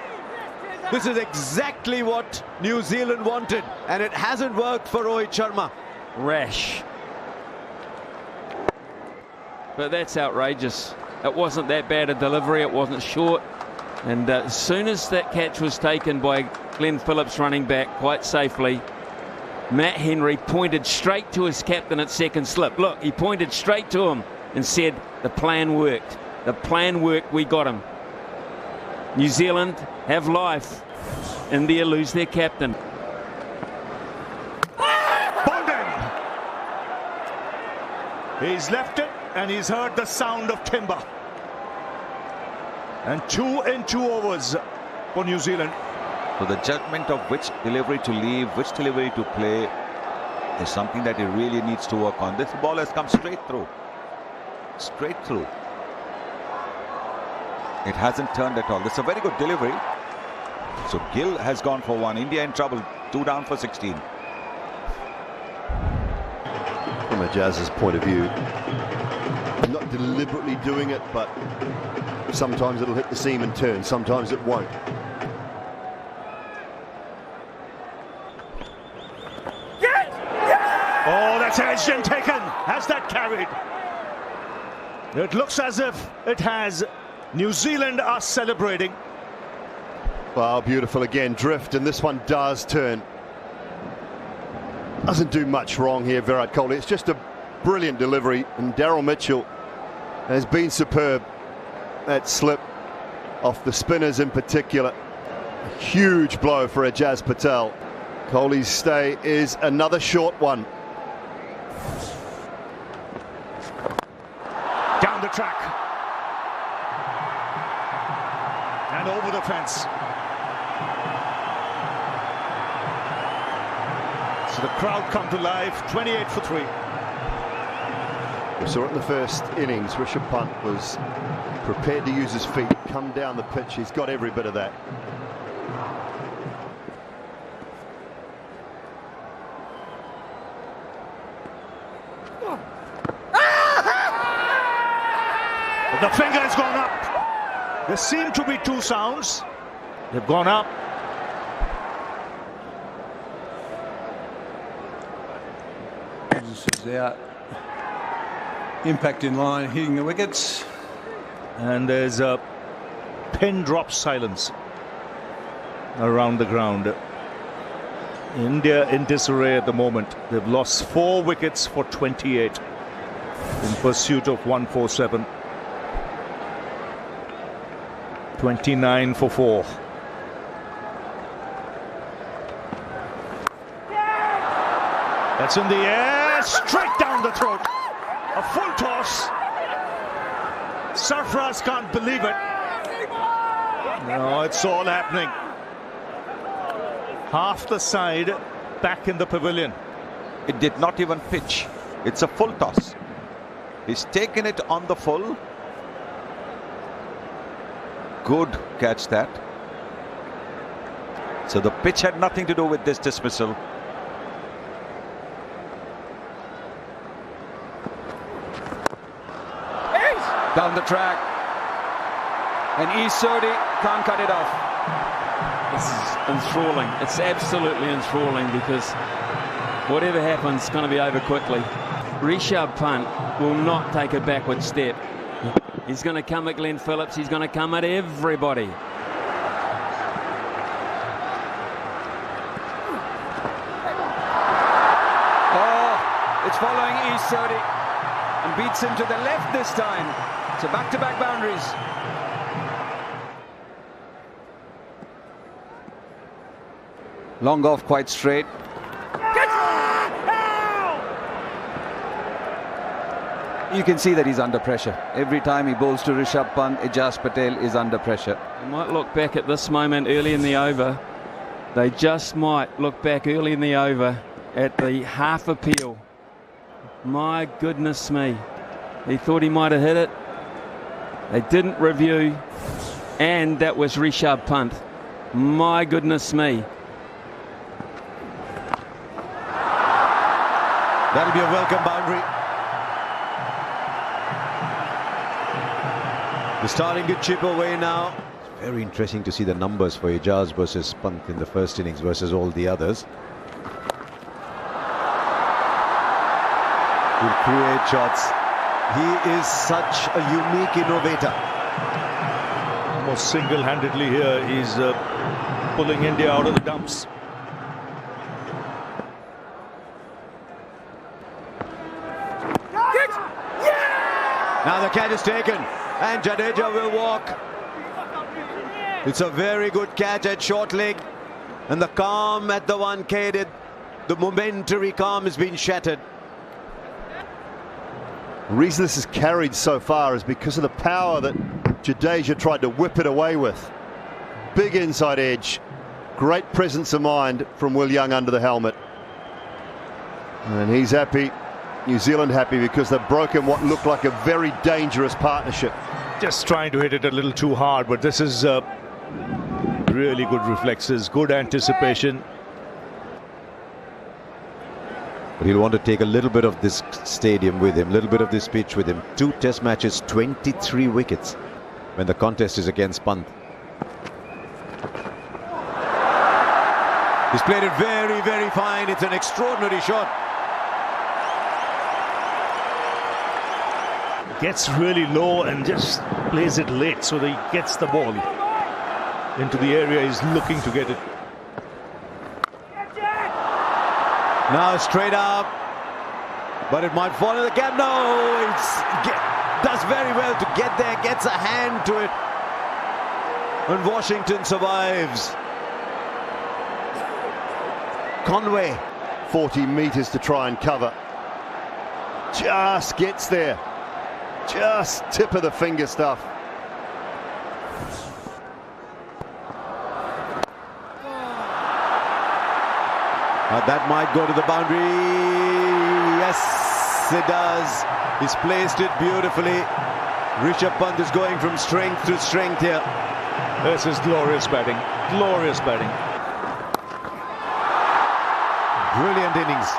This is exactly what New Zealand wanted, and it hasn't worked for Rohit Sharma. Rash. But that's outrageous. It wasn't that bad a delivery. It wasn't short. And as soon as that catch was taken by Glenn Phillips running back quite safely, Matt Henry pointed straight to his captain at second slip. Look, he pointed straight to him and said, the plan worked. The plan worked, we got him. New Zealand have life. India lose their captain. Bowden! He's left it and he's heard the sound of timber. And 2 in 2 overs for New Zealand. So the judgment of which delivery to leave, which delivery to play is something that he really needs to work on. This ball has come straight through. Straight through. It hasn't turned at all. This is a very good delivery. So Gill has gone for 1. India in trouble. 2 down for 16. From a Jazz's point of view, not deliberately doing it, but sometimes it'll hit the seam and turn, sometimes it won't. Oh, that's edged and taken. Has that carried? It looks as if it has. New Zealand are celebrating. Wow, beautiful again, drift, and this one does turn. Doesn't do much wrong here, Virat Kohli. It's just a brilliant delivery, and Daryl Mitchell has been superb. That slip off the spinners in particular. A huge blow for Ejaz Patel. Kohli's stay is another short one. Down the track. And over the fence. So the crowd come to life. 28 for 3. We saw it in the first innings. Rishabh Pant was prepared to use his feet, come down the pitch. He's got every bit of that. But the finger has gone up. There seem to be 2 sounds. They've gone up. This is out. Impact in line, hitting the wickets. And there's a pin drop silence around the ground. India in disarray at the moment. They've lost 4 wickets for 28 in pursuit of 147. 29 for 4. That's in the air, straight down the throat. A full toss. Sarfraz can't believe it. No, it's all happening. Half the side back in the pavilion. It did not even pitch. It's a full toss. He's taken it on the full. Good catch that. So the pitch had nothing to do with this dismissal. Down the track. And Sodhi can't cut it off. This is enthralling. It's absolutely enthralling because whatever happens, it's going to be over quickly. Rishabh Pant will not take a backward step. He's going to come at Glenn Phillips. He's going to come at everybody. Oh, it's following Sodhi and beats him to the left this time. So back-to-back boundaries. Long off, quite straight. You can see that he's under pressure. Every time he bowls to Rishabh Pant, Ijaz Patel is under pressure. They might look back at this moment early in the over. They just might look back early in the over at the half appeal. My goodness me. He thought he might have hit it. They didn't review. And that was Rishabh Pant. My goodness me. That'll be a welcome boundary. They're starting to chip away now. It's very interesting to see the numbers for Ijaz versus Pant in the first innings versus all the others. He'll create shots. He is such a unique innovator. Almost single-handedly here, he's pulling India out of the dumps. Now the catch is taken and Jadeja will walk. It's a very good catch at short leg, and the calm at the one-caded, the momentary calm has been shattered. The reason this is carried so far is because of the power that Jadeja tried to whip it away with. Big inside edge, great presence of mind from Will Young under the helmet. And he's happy, New Zealand happy, because they've broken what looked like a very dangerous partnership. Just trying to hit it a little too hard, but this is really good reflexes, good anticipation. But he'll want to take a little bit of this stadium with him, a little bit of this pitch with him. 2 test matches, 23 wickets when the contest is against Pant. He's played it very, very fine. It's an extraordinary shot. Gets really low and just plays it late so that he gets the ball into the area he's looking to get it. Now straight up, but it might fall in the gap. No, does very well to get there, gets a hand to it, and Washington survives. Conway, 40 metres to try and cover. Just gets there. Just tip of the finger stuff. That might go to the boundary. Yes, it does. He's placed it beautifully. Rishabh Pant is going from strength to strength here. This is glorious batting. Glorious batting. Brilliant innings.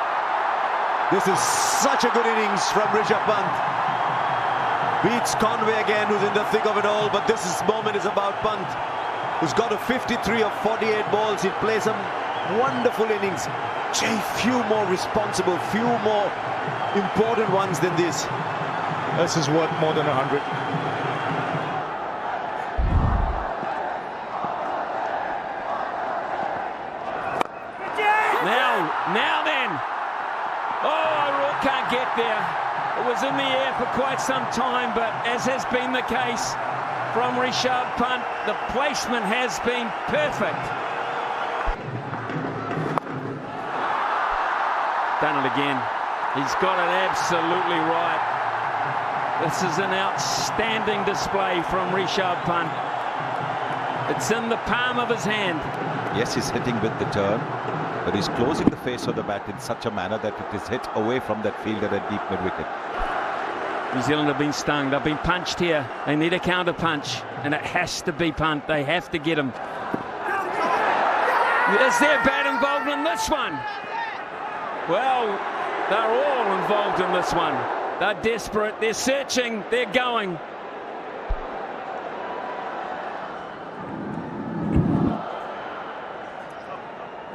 This is such a good innings from Rishabh Pant. Beats Conway again, who's in the thick of it all, but this moment is about Pant, who's got a 53 of 48 balls. He'll play some wonderful innings. Few more responsible, few more important ones than this. This is worth more than 100. Now then. Oh, can't get there. It was in the air for quite some time, but as has been the case from Rishabh Pant, the placement has been perfect. Done it again. He's got it absolutely right. This is an outstanding display from Rishabh Pant. It's in the palm of his hand. Yes, he's hitting with the turn, but he's closing the face of the bat in such a manner that it is hit away from that fielder at deep mid-wicket. New Zealand have been stung. They've been punched here. They need a counter punch, and it has to be punt. They have to get him. Is there bat involved in this one? Well, they're all involved in this one. They're desperate. They're searching. They're going.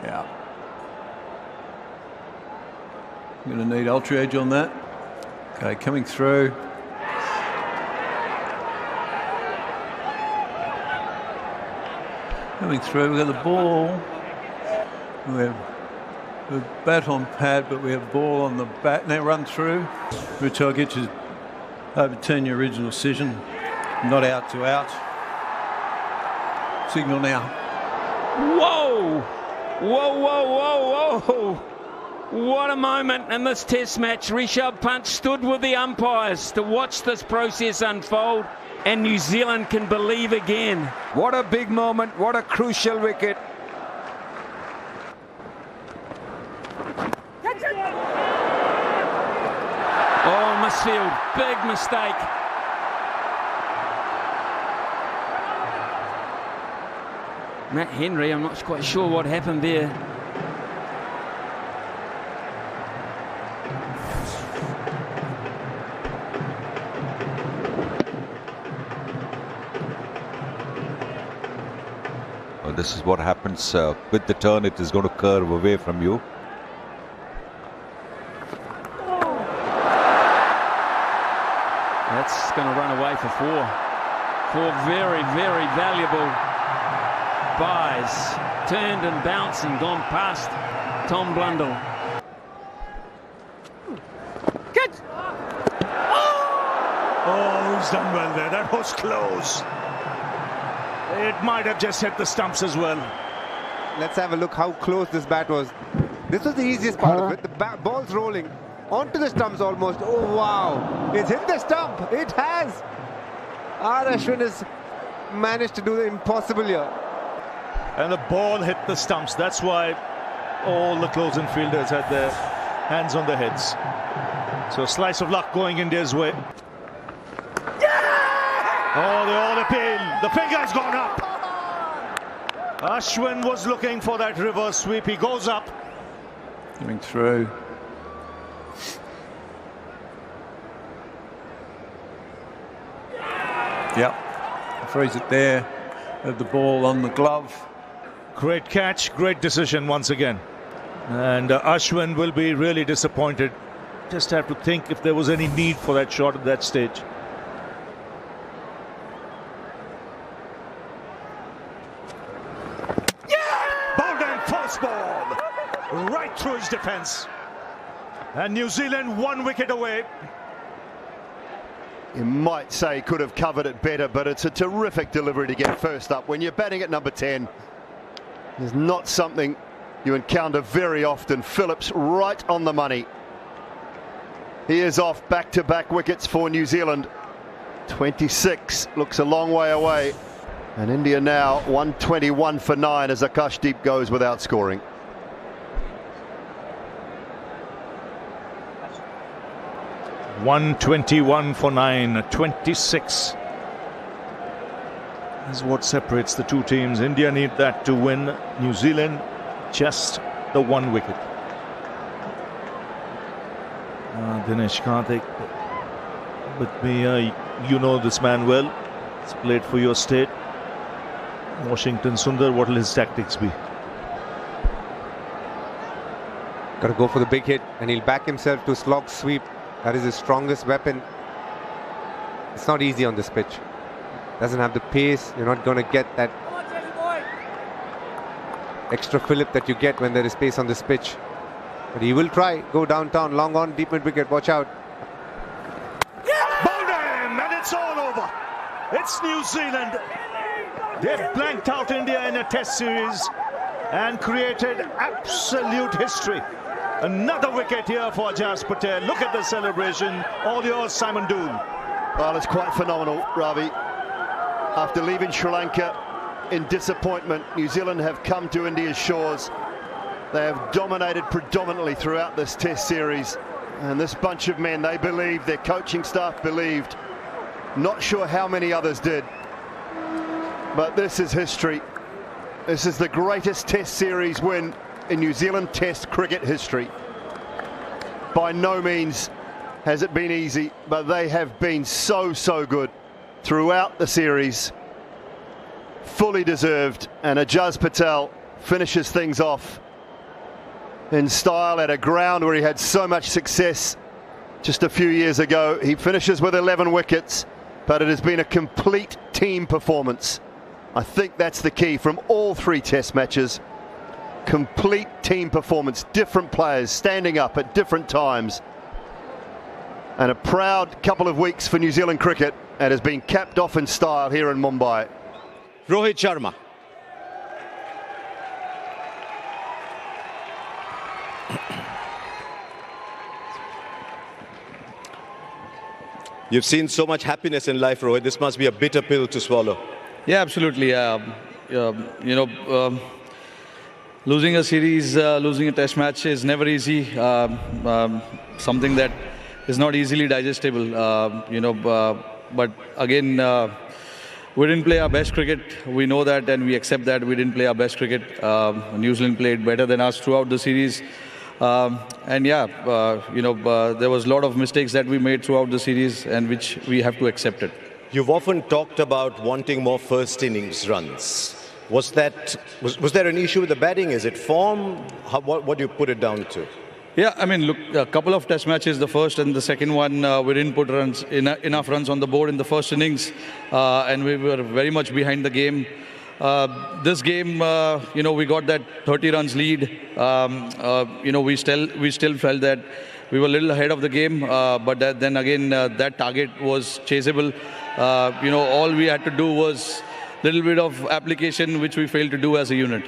Yeah. I'm going to need ultra edge on that. Okay, coming through. Coming through, we've got the ball. We have the bat on pad, but we have ball on the bat. Now run through, which I'll get you to overturn your original decision. Not out to out. Signal now. Whoa! Whoa, whoa, whoa, whoa! What a moment in this test match. Rishabh Pant stood with the umpires to watch this process unfold, and New Zealand can believe again. What a big moment, what a crucial wicket. Oh, misfield, big mistake. Matt Henry, I'm not quite sure what happened there. Well, this is what happens with the turn. It is going to curve away from you. That's going to run away for four. Four very, very valuable buys. Turned and bounced and gone past Tom Blundell. Good. Oh, he's done well there. That was close. It might have just hit the stumps as well. Let's have a look how close this bat was. This was the easiest part of it. The ball's rolling onto the stumps almost. Oh, wow. It's hit the stump. It has. Ashwin has managed to do the impossible here. And the ball hit the stumps. That's why all the close-in fielders had their hands on their heads. So a slice of luck going India's way. Oh, they all appeal. The finger's gone up. Ashwin was looking for that reverse sweep. He goes up. Coming through. Yep. Freeze it there. Have the ball on the glove. Great catch, great decision once again. And Ashwin will be really disappointed. Just have to think if there was any need for that shot at that stage. Ball right through his defense, and New Zealand 1 wicket away. You might say could have covered it better, but it's a terrific delivery to get first up. When you're batting at number 10, there's not something you encounter very often. Phillips right on the money. He is off back-to-back wickets for New Zealand. 26 looks a long way away. And India now 121 for 9 as Akashdeep goes without scoring. $121 for 9, 26 is what separates the two teams. India need that to win. New Zealand just the 1 wicket. Dinesh Karthik with me. You know this man well. He's played for your state. Washington Sundar, what will his tactics be? Got to go for the big hit, and he'll back himself to slog sweep. That is his strongest weapon. It's not easy on this pitch. Doesn't have the pace. You're not going to get that extra fillip that you get when there is pace on this pitch. But he will try. Go downtown, long on, deep mid wicket. Watch out. Bowled him, and it's all over. It's New Zealand. They've blanked out India in a test series and created absolute history. Another wicket here for Ajaz Patel. Look at the celebration. All yours, Simon Dool. Well, it's quite phenomenal, Ravi. After leaving Sri Lanka, in disappointment, New Zealand have come to India's shores. They have dominated predominantly throughout this Test series. And this bunch of men, they believed, their coaching staff believed. Not sure how many others did. But this is history. This is the greatest Test series win in New Zealand Test cricket history. By no means has it been easy, but they have been so good throughout the series. Fully deserved, and Ajaz Patel finishes things off in style at a ground where he had so much success just a few years ago. He finishes with 11 wickets, but it has been a complete team performance. I think that's the key from all three Test matches. Complete team performance, different players standing up at different times. And a proud couple of weeks for New Zealand cricket, and has been capped off in style here in Mumbai. Rohit Sharma. You've seen so much happiness in life, Rohit. This must be a bitter pill to swallow. Yeah, absolutely. Losing a series, losing a Test match is never easy. Something that is not easily digestible. But again, we didn't play our best cricket. We know that, and we accept that we didn't play our best cricket. New Zealand played better than us throughout the series. There was a lot of mistakes that we made throughout the series, and which we have to accept it. You've often talked about wanting more first innings runs. Was there an issue with the batting? Is it form? What do you put it down to? Yeah, I mean, look, a couple of Test matches, the first and the second one, we didn't put enough runs on the board in the first innings, and we were very much behind the game. This game, we got that 30 runs lead. We still felt that we were a little ahead of the game, but then again, that target was chaseable. All we had to do was a little bit of application, which we failed to do as a unit.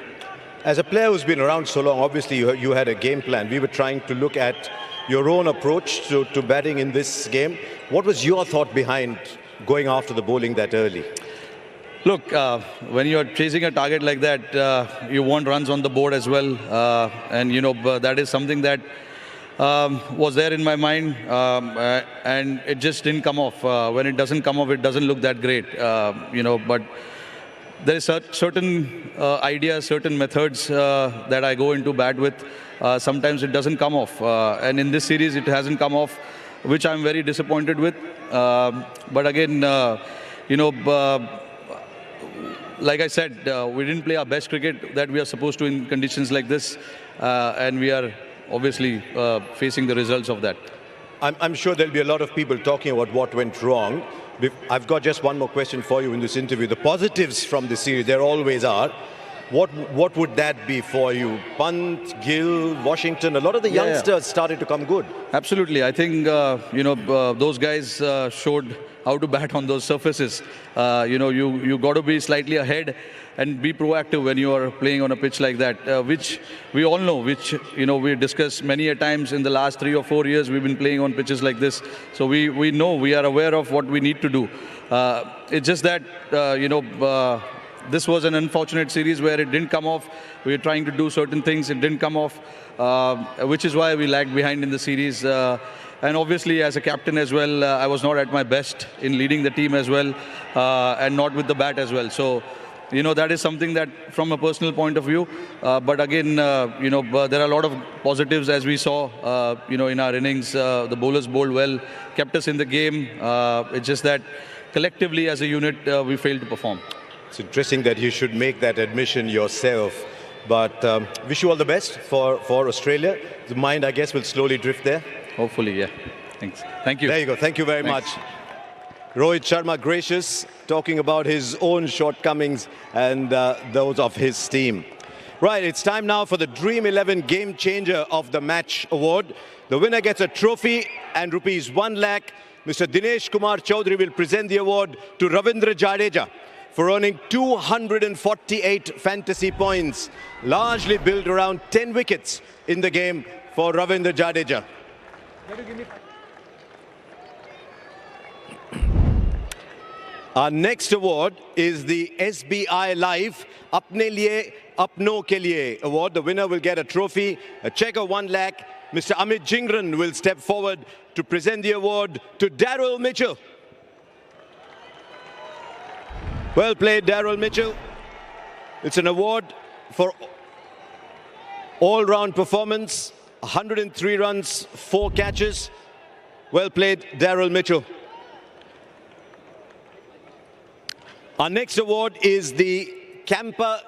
As a player who's been around so long, obviously you had a game plan. We were trying to look at your own approach to batting in this game. What was your thought behind going after the bowling that early? Look, when you're chasing a target like that, you want runs on the board as well. That is something that was there in my mind, and it just didn't come off. When it doesn't come off, it doesn't look that great, but there is certain ideas, certain methods that I go into bat with. Sometimes it doesn't come off, and in this series it hasn't come off, which I'm very disappointed with. But again, like I said, we didn't play our best cricket that we are supposed to in conditions like this, and we are obviously facing the results of that. I'm sure there'll be a lot of people talking about what went wrong. I've got just one more question for you in this interview. The positives from the series, there always are. What would that be for you? Pant, Gill, Washington, a lot of the youngsters started to come good. Absolutely. I think, those guys showed how to bat on those surfaces. You got to be slightly ahead and be proactive when you are playing on a pitch like that, which we all know, which, we discussed many a times in the last 3 or 4 years we've been playing on pitches like this. So we know, we are aware of what we need to do. It's just that, this was an unfortunate series where it didn't come off. We were trying to do certain things, it didn't come off, which is why we lagged behind in the series. And obviously, as a captain as well, I was not at my best in leading the team as well, and not with the bat as well. So, that is something that, from a personal point of view, but again, there are a lot of positives as we saw, in our innings. The bowlers bowled well, kept us in the game. It's just that collectively as a unit, we failed to perform. It's interesting that you should make that admission yourself, but wish you all the best for Australia. The mind, I guess, will slowly drift there. Hopefully, yeah. Thanks. Thank you. There you go. Thank you very much. Rohit Sharma, gracious, talking about his own shortcomings and those of his team. Right, it's time now for the Dream 11 Game Changer of the Match Award. The winner gets a trophy and ₹1 lakh. Mr. Dinesh Kumar Chaudhary will present the award to Ravindra Jadeja for earning 248 fantasy points, largely built around 10 wickets in the game for Ravindra Jadeja. Our next award is the SBI Life Apne Liye Apno Ke Liye award. The winner will get a trophy, a check of 1 lakh. Mr. Amit Jingran will step forward to present the award to Daryl Mitchell. Well played, Daryl Mitchell. It's an award for all-round performance, 103 runs, 4 catches. Well played, Daryl Mitchell. Our next award is the Camper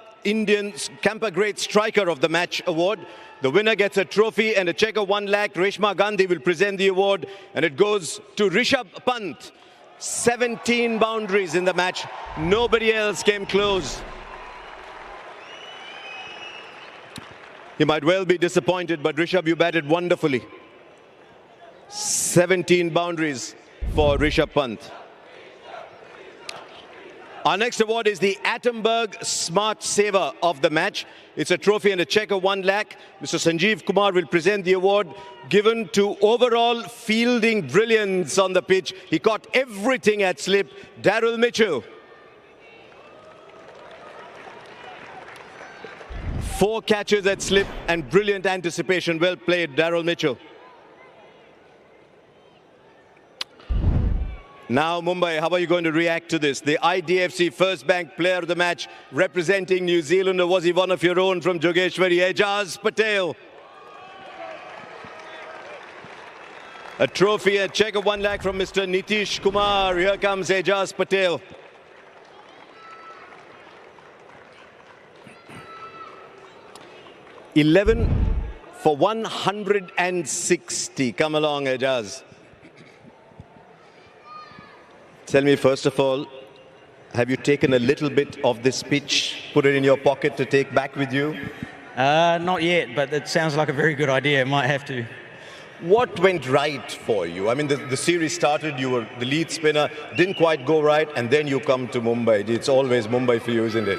Great Striker of the Match award. The winner gets a trophy and a check of 1 lakh. Reshma Gandhi will present the award, and it goes to Rishabh Pant. 17 boundaries in the match. Nobody else came close. You might well be disappointed, but Rishabh, you batted wonderfully. 17 boundaries for Rishabh Pant. Our next award is the Attenberg Smart Saver of the Match. It's a trophy and a check of 1 lakh. Mr. Sanjeev Kumar will present the award, given to overall fielding brilliance on the pitch. He caught everything at slip. Daryl Mitchell. 4 catches at slip and brilliant anticipation. Well played, Daryl Mitchell. Now, Mumbai, how are you going to react to this? The IDFC First Bank Player of the Match representing New Zealand, or was he one of your own from Jogeshwari? Ejaz Patel. A trophy, a check of 1 lakh from Mr. Nitish Kumar. Here comes Ejaz Patel. $11 for 160. Come along, Ejaz. Tell me, first of all, have you taken a little bit of this pitch, put it in your pocket to take back with you? Not yet, but it sounds like a very good idea. Might have to. What went right for you? I mean, the series started, you were the lead spinner, didn't quite go right, and then you come to Mumbai. It's always Mumbai for you, isn't it?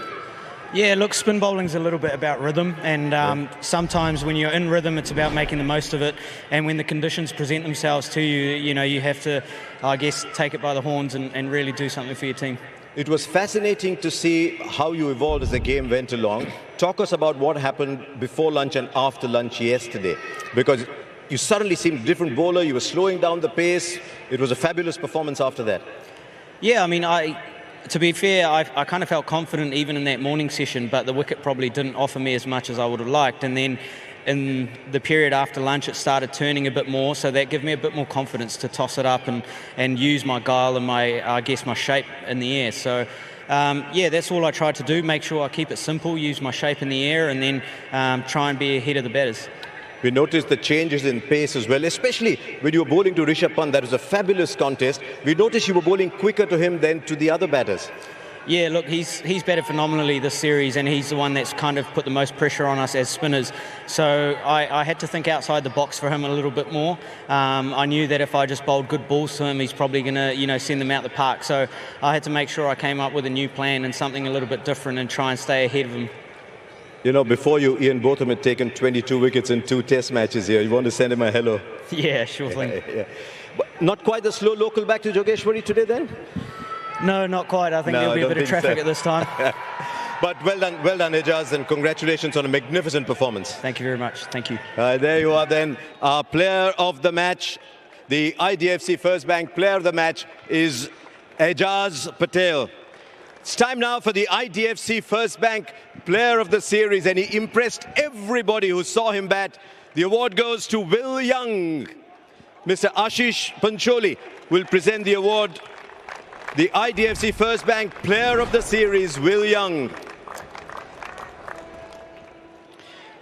Yeah, look, spin bowling's a little bit about rhythm, and sometimes when you're in rhythm, it's about making the most of it. And when the conditions present themselves to you, you have to, I guess, take it by the horns and really do something for your team. It was fascinating to see how you evolved as the game went along. Talk us about what happened before lunch and after lunch yesterday, because you suddenly seemed a different bowler. You were slowing down the pace. It was a fabulous performance after that. Yeah, I mean, to be fair, I kind of felt confident even in that morning session, but the wicket probably didn't offer me as much as I would have liked. And then in the period after lunch, it started turning a bit more, so that gave me a bit more confidence to toss it up and use my guile and my shape in the air. So, yeah, that's all I tried to do, make sure I keep it simple, use my shape in the air, and then try and be ahead of the batters. We noticed the changes in pace as well, especially when you were bowling to Rishabh Pant. That was a fabulous contest. We noticed you were bowling quicker to him than to the other batters. Yeah, look, he's batted phenomenally this series, and he's the one that's kind of put the most pressure on us as spinners. So I had to think outside the box for him a little bit more. I knew that if I just bowled good balls to him, he's probably going to, send them out the park. So I had to make sure I came up with a new plan and something a little bit different and try and stay ahead of him. You know, before you, Ian Botham had taken 22 wickets in 2 test matches here. You want to send him a hello? Yeah, sure thing. Yeah. But not quite the slow local back to Jogeshwari today then? No, not quite. I think there'll be a bit of traffic at this time. But well done, Ejaz, and congratulations on a magnificent performance. Thank you very much. Thank you. There you are then. Our player of the match, the IDFC First Bank player of the match is Ejaz Patel. It's time now for the IDFC First Bank Player of the Series, and he impressed everybody who saw him bat. The award goes to Will Young. Mr. Ashish Pancholi will present the award. The IDFC First Bank Player of the Series, Will Young.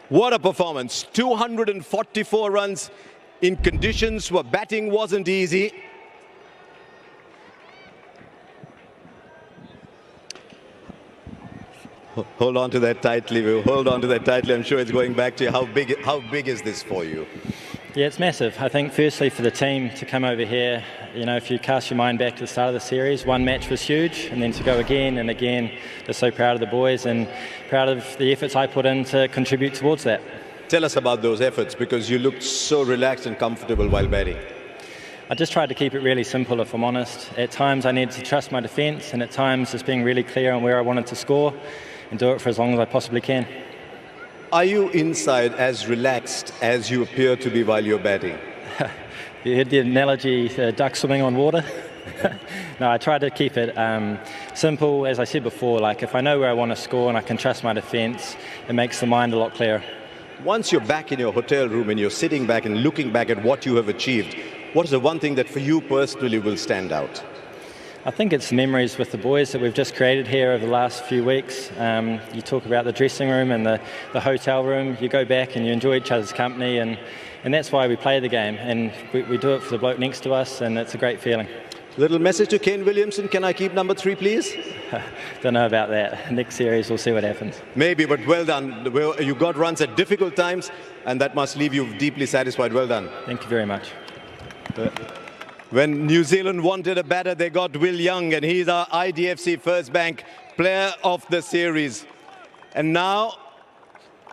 What a performance. 244 runs in conditions where batting wasn't easy. Hold on to that tightly, Will. Hold on to that tightly. I'm sure it's going back to you. How big is this for you? Yeah, it's massive. I think firstly for the team to come over here, if you cast your mind back to the start of the series, one match was huge, and then to go again and again, just so proud of the boys and proud of the efforts I put in to contribute towards that. Tell us about those efforts, because you looked so relaxed and comfortable while batting. I just tried to keep it really simple, if I'm honest. At times I needed to trust my defence, and at times just being really clear on where I wanted to score and do it for as long as I possibly can. Are you inside as relaxed as you appear to be while you're batting? You heard the analogy, duck swimming on water? No, I try to keep it simple. As I said before, like if I know where I want to score and I can trust my defence, it makes the mind a lot clearer. Once you're back in your hotel room and you're sitting back and looking back at what you have achieved, what is the one thing that for you personally will stand out? I think it's the memories with the boys that we've just created here over the last few weeks. You talk about the dressing room and the hotel room. You go back and you enjoy each other's company, and that's why we play the game. And we do it for the bloke next to us, and it's a great feeling. Little message to Kane Williamson, can I keep number 3, please? Don't know about that. Next series, we'll see what happens. Maybe, but well done. You got runs at difficult times, and that must leave you deeply satisfied. Well done. Thank you very much. When New Zealand wanted a batter, they got Will Young, and he's our IDFC First Bank Player of the Series. And now,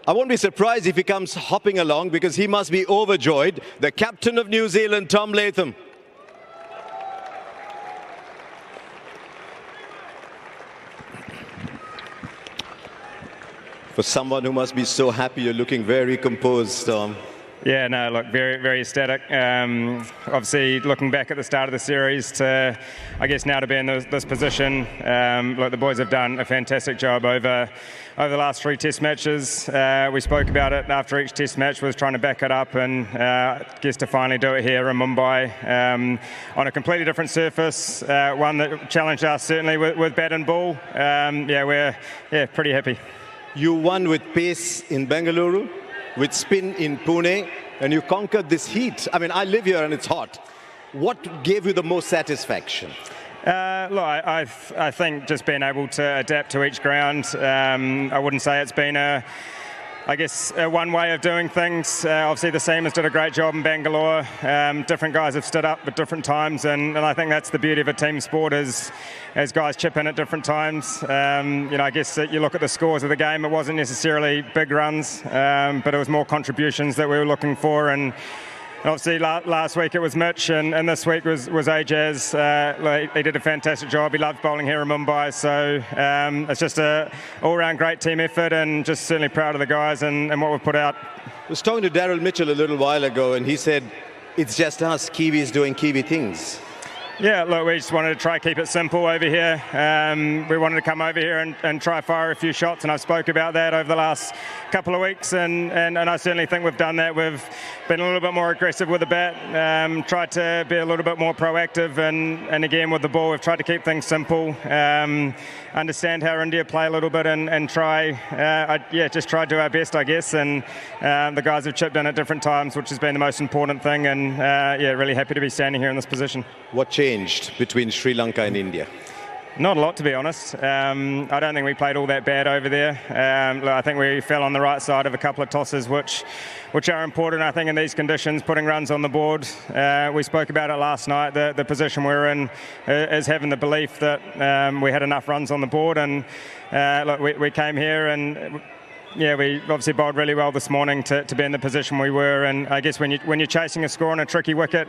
I won't be surprised if he comes hopping along, because he must be overjoyed. The captain of New Zealand, Tom Latham. For someone who must be so happy, you're looking very composed, Tom. Yeah, no, look, very, very ecstatic. Obviously, looking back at the start of the series to, I guess, now to be in this position. Look, the boys have done a fantastic job over the last 3 test matches. We spoke about it after each test match, was trying to back it up, and I guess to finally do it here in Mumbai on a completely different surface, one that challenged us certainly with bat and ball. We're pretty happy. You won with pace in Bengaluru, with spin in Pune, and you conquered this heat. I mean, I live here and it's hot. What gave you the most satisfaction? Look, I think just being able to adapt to each ground. I wouldn't say it's been one way of doing things. Obviously, the Seamers did a great job in Bangalore. Different guys have stood up at different times, and I think that's the beauty of a team sport, is as guys chip in at different times. I guess you look at the scores of the game, it wasn't necessarily big runs, but it was more contributions that we were looking for. And obviously last week it was Mitch, and this week was Ajaz. He did a fantastic job. He loved bowling here in Mumbai, so it's just a all-round great team effort, and just certainly proud of the guys and what we've put out. I was talking to Daryl Mitchell a little while ago, and he said, it's just us Kiwis doing Kiwi things. Yeah, look, we just wanted to try keep it simple over here. We wanted to come over here and try fire a few shots, and I've spoke about that over the last couple of weeks, and I certainly think we've done that. We've been a little bit more aggressive with the bat, tried to be a little bit more proactive, and again with the ball, we've tried to keep things simple, understand how India play a little bit, and try, just try to do our best, I guess, and the guys have chipped in at different times, which has been the most important thing, and really happy to be standing here in this position. What changed between Sri Lanka and India? Not a lot, to be honest. I don't think we played all that bad over there. I think we fell on the right side of a couple of tosses, which are important, I think, in these conditions, putting runs on the board. We spoke about it last night. The position we're in is having the belief that we had enough runs on the board, and we came here and we obviously bowled really well this morning to be in the position we were, and I guess when you're chasing a score on a tricky wicket,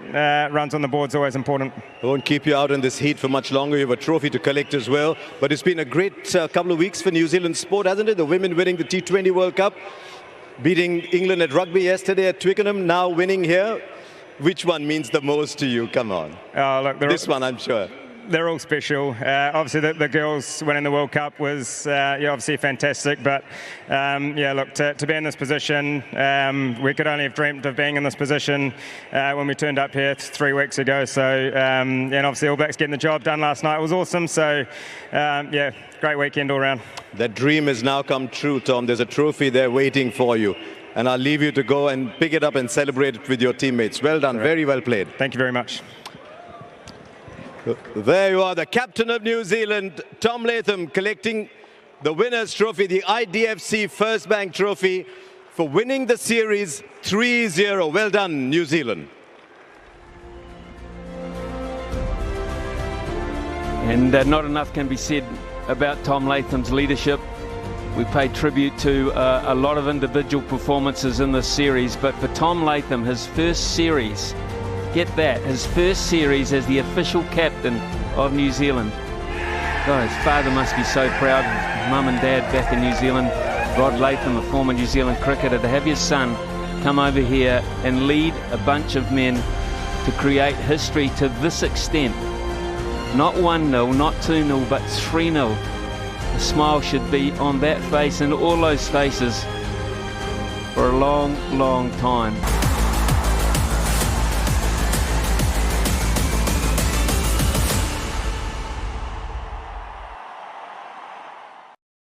runs on the board's always important. I won't keep you out in this heat for much longer. You have a trophy to collect as well, but it's been a great couple of weeks for New Zealand sport, hasn't it? The women winning the T20 World Cup, beating England at rugby yesterday at Twickenham, now winning here. Which one means the most to you? Come on. This one, I'm sure. They're all special. Obviously, the girls winning the World Cup was obviously fantastic. But to be in this position, we could only have dreamt of being in this position when we turned up here 3 weeks ago. So, and obviously, All Blacks getting the job done last night was awesome. So, great weekend all round. That dream has now come true, Tom. There's a trophy there waiting for you. And I'll leave you to go and pick it up and celebrate it with your teammates. Well done. Very well played. Thank you very much. There you are, the captain of New Zealand, Tom Latham, collecting the winner's trophy, the IDFC First Bank trophy, for winning the series 3-0. Well done, New Zealand. And not enough can be said about Tom Latham's leadership. We paid tribute to a lot of individual performances in this series, but for Tom Latham, his first series Get that, his first series as the official captain of New Zealand. God, his father must be so proud, mum and dad back in New Zealand. Rod Latham, a former New Zealand cricketer, to have your son come over here and lead a bunch of men to create history to this extent. Not 1-0, not 2-0, but 3-0. The smile should be on that face and all those faces for a long, long time.